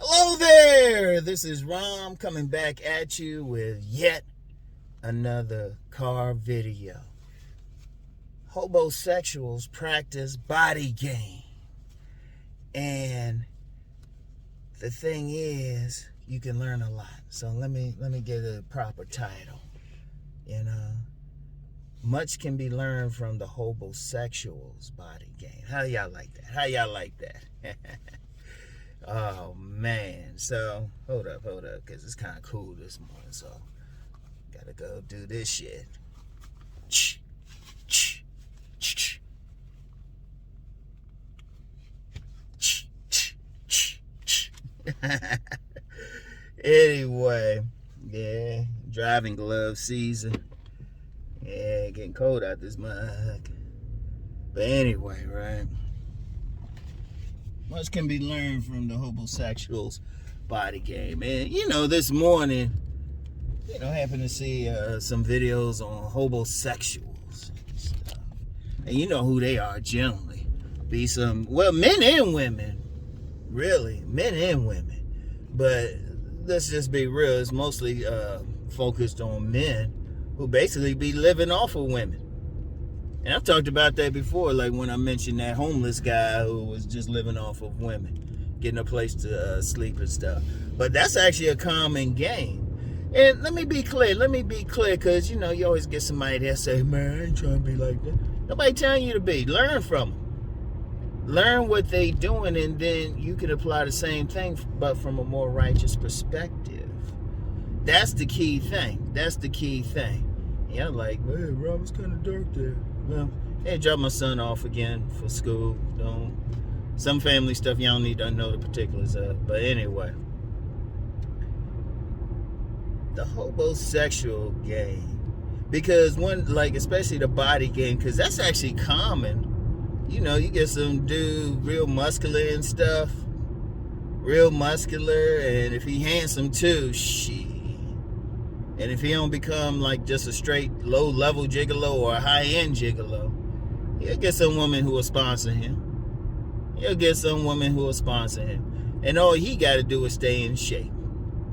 Hello there, this is Rom coming back at you with yet another car video. Hobosexuals practice body game. And the thing is, you can learn a lot. So let me get a proper title. Much can be learned from the hobosexuals body game. How y'all like that? How y'all like that? Oh man, so hold up, because it's kind of cool this morning, so gotta go do this shit. Anyway, yeah, driving glove season. Yeah, getting cold out this mug. But anyway, right? Much can be learned from the hobosexuals body game. And, this morning, happened to see some videos on hobosexuals and stuff. And you know who they are generally. Men and women. Really, men and women. But let's just be real. It's mostly focused on men who basically be living off of women. And I've talked about that before, like when I mentioned that homeless guy who was just living off of women, getting a place to sleep and stuff. But that's actually a common game. And let me be clear, because, you always get somebody that say, man, I ain't trying to be like that. Nobody telling you to be. Learn from them. Learn what they doing, and then you can apply the same thing, but from a more righteous perspective. That's the key thing. Yeah, like, hey, Rob, it's kind of dark there. Well, hey, drop my son off again for school. Some family stuff you don't need to know the particulars of. But anyway, the hobosexual game, because especially the body game, because that's actually common. You get some dude real muscular and stuff, and if he handsome too, shit. And if he don't become like just a straight low-level gigolo or a high-end gigolo, he'll get some woman who will sponsor him. And all he got to do is stay in shape.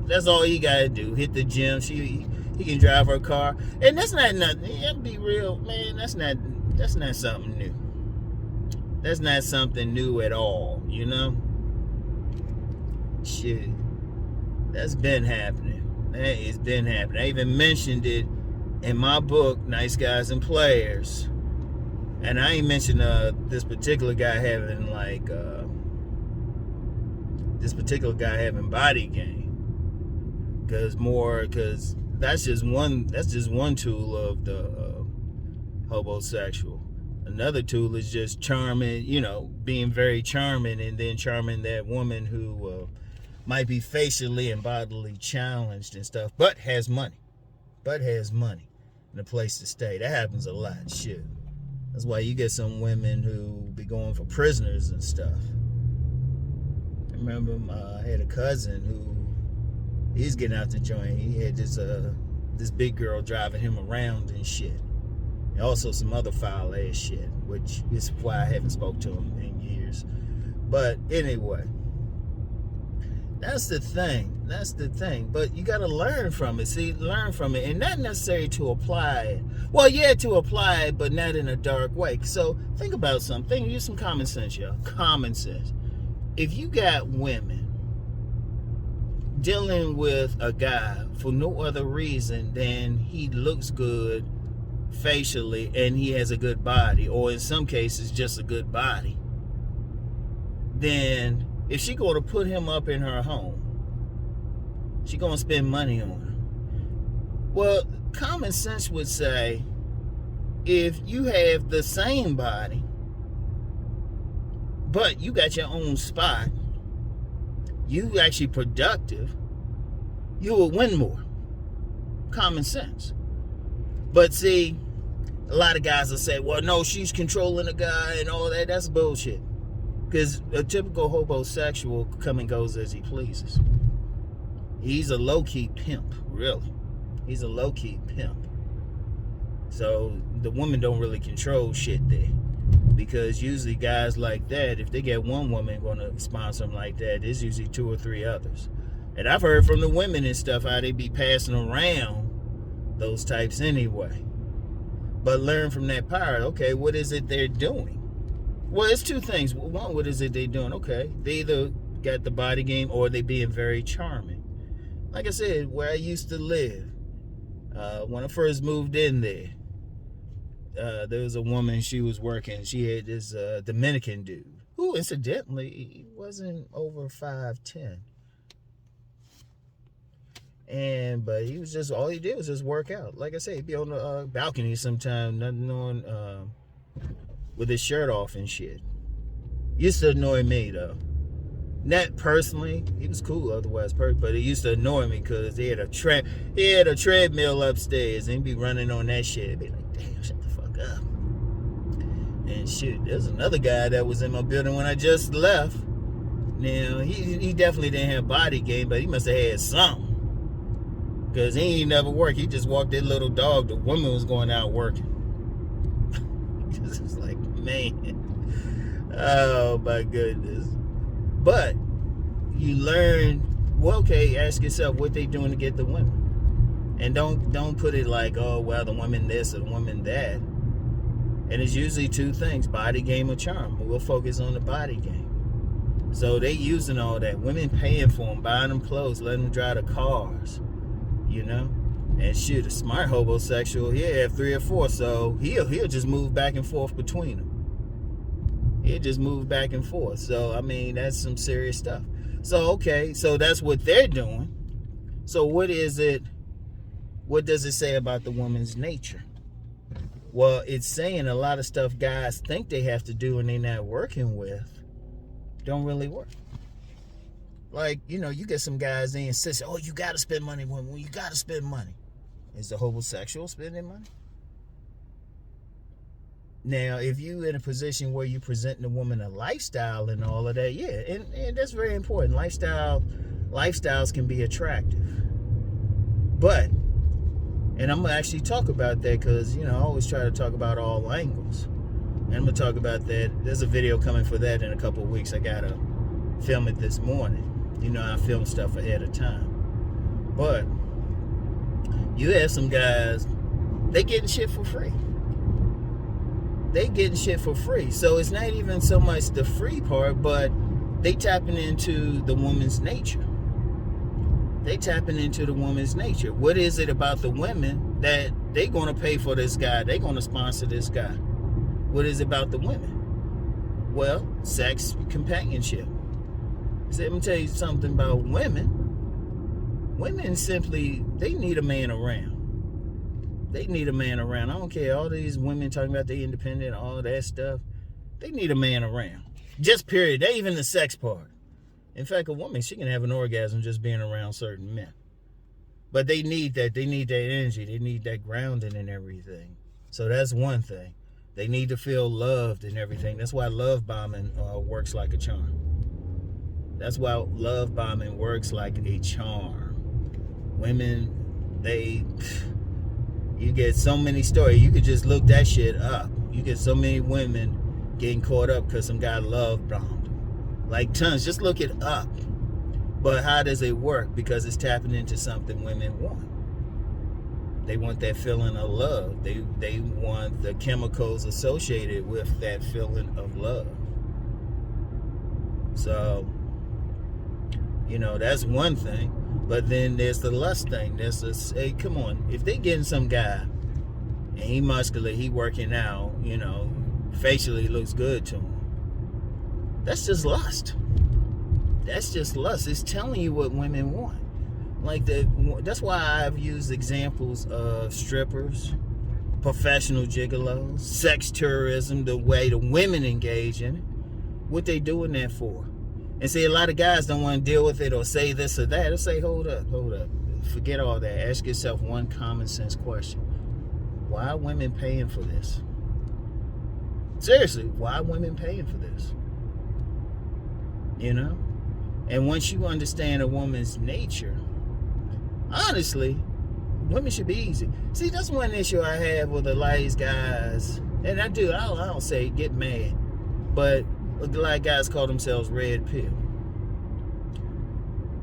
That's all he got to do. Hit the gym. He can drive her car. And that's not nothing. Let's be real, man. That's not something new. That's not something new at all, Shit. That's been happening. That has been happening. I even mentioned it in my book, Nice Guys and Players. And I ain't mentioned this particular guy having body game. Because that's just one tool of the hobosexual. Another tool is just charming, being very charming, and then charming that woman who might be facially and bodily challenged and stuff, but has money and a place to stay. That happens a lot. Shit. That's why you get some women who be going for prisoners and stuff. I remember I had a cousin who, he's getting out the joint. He had this big girl driving him around and shit. And also some other foul ass shit, which is why I haven't spoke to him in years. But anyway, that's the thing. But you got to learn from it. And not necessarily to apply it. Well, yeah, to apply it, but not in a dark way. So think about something. Use some common sense, y'all. Common sense. If you got women dealing with a guy for no other reason than he looks good facially and he has a good body, or in some cases just a good body, then if she going to put him up in her home, she going to spend money on him. Well, common sense would say, if you have the same body, but you got your own spot, you actually productive, you will win more. Common sense. But see, a lot of guys will say, well, no, she's controlling the guy and all that. That's bullshit. Because a typical hobosexual come and goes as he pleases. He's a low-key pimp, really. He's a low-key pimp. So the women don't really control shit there. Because usually guys like that, if they get one woman going to sponsor them like that, there's usually 2 or 3 others. And I've heard from the women and stuff how they be passing around those types anyway. But learn from that part. Okay, what is it they're doing? Well, it's 2 things. One, what is it they're doing? Okay, they either got the body game or they being very charming. Like I said, where I used to live, when I first moved in there was a woman, she was working. She had this Dominican dude who, incidentally, wasn't over 5'10". But he was just, all he did was just work out. Like I said, he'd be on the balcony sometime, nothing on, with his shirt off and shit. Used to annoy me though. Not personally, he was cool otherwise, but it used to annoy me because he had a treadmill upstairs and he'd be running on that shit. I'd be like, damn, shut the fuck up. And shit, there's another guy that was in my building when I just left. Now, he definitely didn't have body game, but he must have had something. Because he ain't never worked. He just walked that little dog. The woman was going out working. It's like, man. Oh, my goodness. But you learn, well, okay, ask yourself what they doing to get the women. And don't put it like, oh, well, the woman this or the woman that. And it's usually 2 things, body game or charm. We'll focus on the body game. So they using all that. Women paying for them, buying them clothes, letting them drive the cars. You know? And shoot, a smart hobosexual, he'll have 3 or 4, so he'll just move back and forth between them. He'll just move back and forth. So, I mean, that's some serious stuff. So, okay, so that's what they're doing. So what does it say about the woman's nature? Well, it's saying a lot of stuff guys think they have to do and they're not working with don't really work. Like, you know, you get some guys, they insist, oh, you got to spend money when you got to spend money. Is the hobosexual spending money? Now, if you in a position where you're presenting a woman a lifestyle and all of that, yeah, and that's very important. Lifestyles can be attractive. But, and I'm going to actually talk about that because, you know, I always try to talk about all angles. And I'm going to talk about that. There's a video coming for that in a couple of weeks. I got to film it this morning. You know, I film stuff ahead of time. But you have some guys, they getting shit for free. They getting shit for free. So it's not even so much the free part, but they tapping into the woman's nature. They tapping into the woman's nature. What is it about the women that they going to pay for this guy? They going to sponsor this guy. What is it about the women? Well, sex, companionship. So let me tell you something about women. Women simply, they need a man around. They need a man around. I don't care. All these women talking about they independent, all that stuff. They need a man around. Just period. They even the sex part. In fact, a woman, she can have an orgasm just being around certain men. But they need that. They need that energy. They need that grounding and everything. So that's one thing. They need to feel loved and everything. That's why love bombing works like a charm. That's why love bombing works like a charm. Women, you get so many stories. You could just look that shit up. You get so many women getting caught up because some guy love bombed them. Like tons. Just look it up. But how does it work? Because it's tapping into something women want. They want that feeling of love. They want the chemicals associated with that feeling of love. So, you know, that's one thing. But then there's the lust thing. There's this, hey, come on. If they getting some guy and he muscular, he working out, you know, facially looks good to him. That's just lust. That's just lust. It's telling you what women want. Like that's why I've used examples of strippers, professional gigolos, sex tourism, the way the women engage in it. What they doing that for? And see, a lot of guys don't want to deal with it or say this or that. They'll say, hold up. Forget all that. Ask yourself one common sense question. Why are women paying for this? Seriously, why are women paying for this? You know? And once you understand a woman's nature, honestly, women should be easy. See, that's one issue I have with a lot of these guys And I don't say get mad, but a lot of guys call themselves red pill.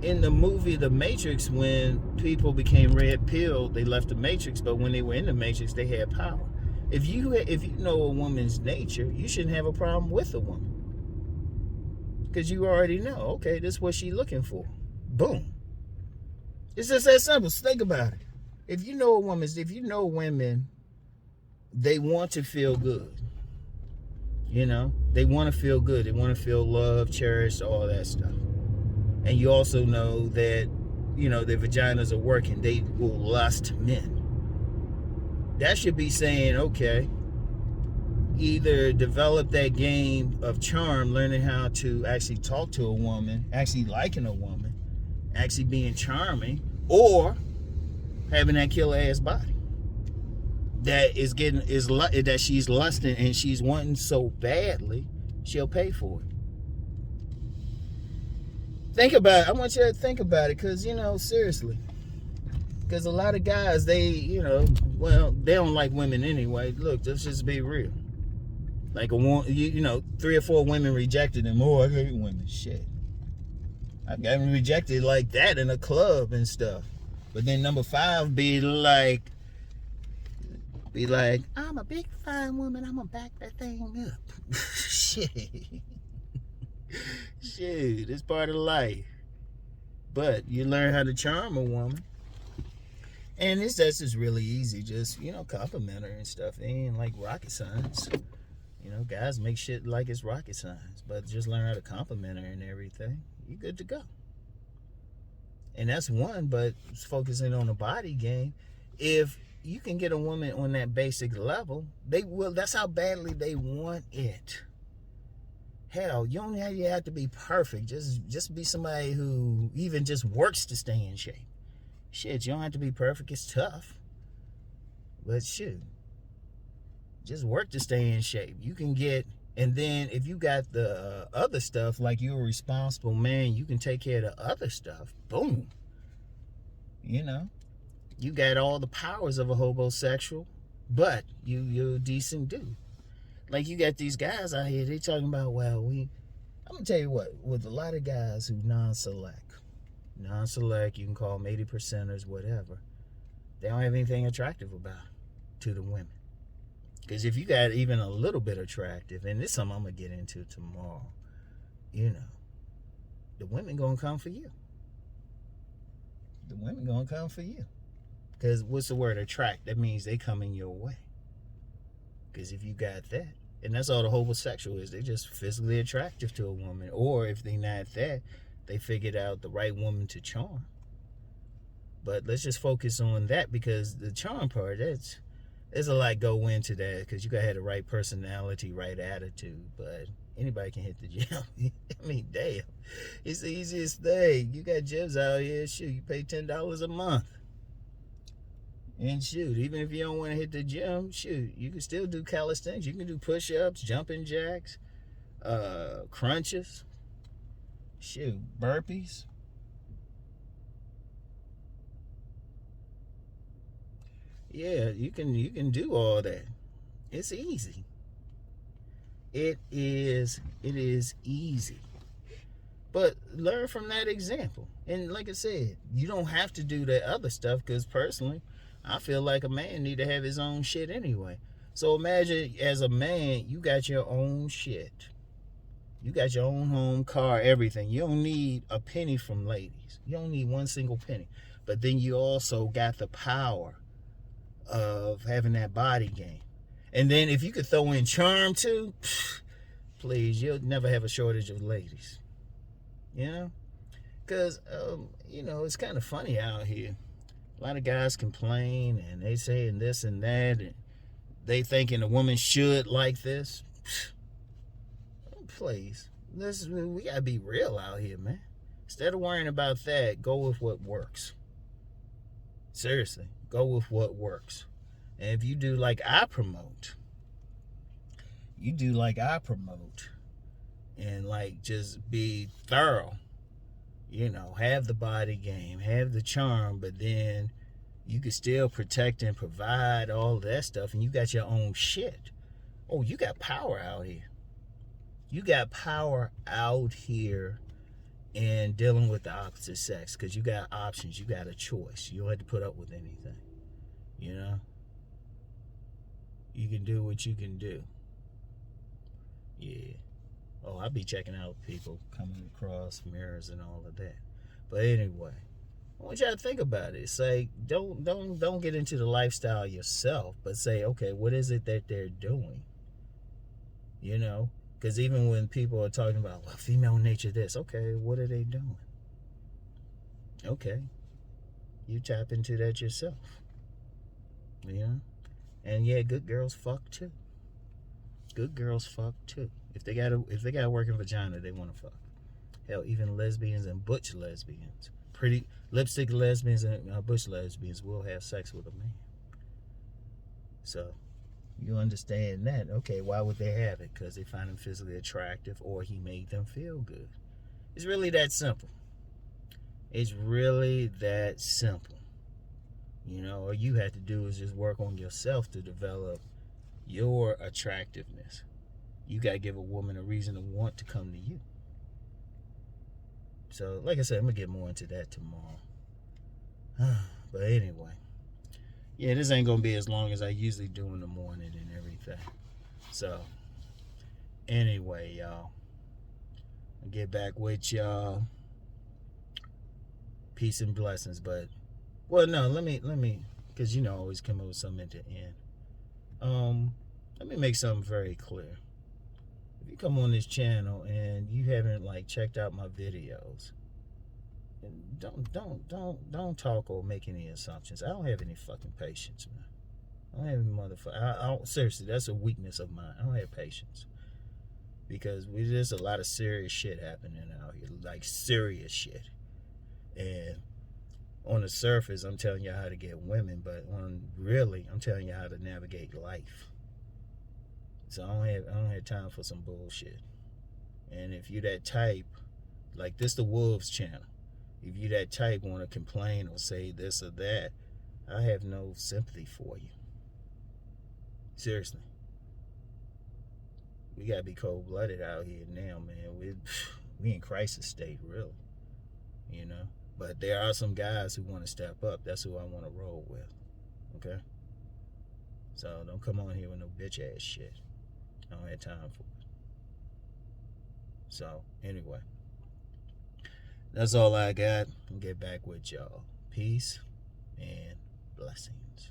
In the movie The Matrix, when people became red pill, they left the Matrix, but when they were in the Matrix, they had power. If you know a woman's nature, you shouldn't have a problem with a woman. Because you already know, okay, this is what she's looking for. Boom. It's just that simple. Think about it. If you know women, they want to feel good. You know, they want to feel good. They want to feel loved, cherished, all that stuff. And you also know that, you know, their vaginas are working. They will lust men. That should be saying, okay, either develop that game of charm, learning how to actually talk to a woman, actually liking a woman, actually being charming, or having that killer ass body that that she's lusting and she's wanting so badly, she'll pay for it. Think about it. I want you to think about it, because, you know, seriously. Because a lot of guys, they don't like women anyway. Look, let's just be real. Like, 3 or 4 women rejected him. Oh, I hate women. Shit. I've gotten rejected like that in a club and stuff. But then number 5 be like, I'm a big fine woman. I'm going to back that thing up. Shit. Shit, it's part of life. But you learn how to charm a woman. And that's just really easy. Just, compliment her and stuff. It ain't like rocket science. Guys make shit like it's rocket science. But just learn how to compliment her and everything. You're good to go. And that's one, but focusing on the body game. If you can get a woman on that basic level, they will. That's how badly they want it. Hell, you don't have to be perfect. Just be somebody who even just works to stay in shape. Shit, you don't have to be perfect. It's tough. But shoot, just work to stay in shape. You can get, and then if you got the other stuff, like you're a responsible man, you can take care of the other stuff. Boom. You got all the powers of a hobosexual, but you're a decent dude. Like, you got these guys out here, they talking about, I'm going to tell you what, with a lot of guys who non-select, you can call them 80%ers, whatever, they don't have anything attractive about to the women. Because if you got even a little bit attractive, and this is something I'm going to get into tomorrow, the women going to come for you. The women going to come for you. Because what's the word, attract? That means they coming your way. Because if you got that, and that's all the hobosexual is, they're just physically attractive to a woman. Or if they not that, they figured out the right woman to charm. But let's just focus on that, because the charm part, there's a lot go into that, because you got to have the right personality, right attitude. But anybody can hit the gym. I mean, damn. It's the easiest thing. You got gyms out here, shoot, you pay $10 a month. And shoot, even if you don't want to hit the gym, shoot, you can still do calisthenics. You can do push-ups, jumping jacks, crunches, shoot, burpees. Yeah, you can do all that. It's easy. It is easy. But learn from that example. And like I said, you don't have to do that other stuff, because personally, I feel like a man need to have his own shit anyway. So imagine, as a man, you got your own shit. You got your own home, car, everything. You don't need a penny from ladies. You don't need one single penny. But then you also got the power of having that body game. And then if you could throw in charm too, please, you'll never have a shortage of ladies. Because, it's kind of funny out here. A lot of guys complain, and they saying this and that, and they thinking a woman should like this. Please, we gotta be real out here, man. Instead of worrying about that, go with what works. Seriously, go with what works. And if you do like I promote, and like just be thorough. Have the body game, have the charm, but then you can still protect and provide all of that stuff, and you got your own shit. Oh, you got power out here. You got power out here in dealing with the opposite sex because you got options. You got a choice. You don't have to put up with anything. You know? You can do what you can do. Yeah. Oh, I be checking out people coming across mirrors and all of that. But anyway, I want y'all to think about it. Say, don't get into the lifestyle yourself, but say, okay, what is it that they're doing? You know, because even when people are talking about, well, female nature, this, okay, what are they doing? Okay, you tap into that yourself. You know, and yeah, good girls fuck too. Good girls fuck too. If they got a working vagina, they want to fuck. Hell, even lesbians and butch lesbians, pretty lipstick lesbians and butch lesbians will have sex with a man. So you understand that. Okay, why would they have it? Because they find him physically attractive or he made them feel good. It's really that simple. It's really that simple. You know, all you have to do is just work on yourself to develop your attractiveness. You got to give a woman a reason to want to come to you. So, like I said, I'm going to get more into that tomorrow. But anyway, yeah, this ain't going to be as long as I usually do in the morning and everything. So, anyway, y'all, I'll get back with y'all. Peace and blessings. But, well, no, let me, because you know I always come up with something at the end. Let me make something very clear. If you come on this channel and you haven't like checked out my videos, don't talk or make any assumptions. I don't have any fucking patience, man. I don't have any motherfucker. I don't, seriously, that's a weakness of mine. I don't have patience because there's a lot of serious shit happening out here, like serious shit. And on the surface, I'm telling you how to get women, but I'm telling you how to navigate life. So I don't have time for some bullshit. And if you that type, like this the Wolves channel, if you that type want to complain or say this or that, I have no sympathy for you. Seriously. We gotta be cold-blooded out here now, man. We in crisis state, really. You know? But there are some guys who want to step up. That's who I want to roll with. Okay? So don't come on here with no bitch ass shit. I don't have time for it. So, anyway. That's all I got. I'll get back with y'all. Peace and blessings.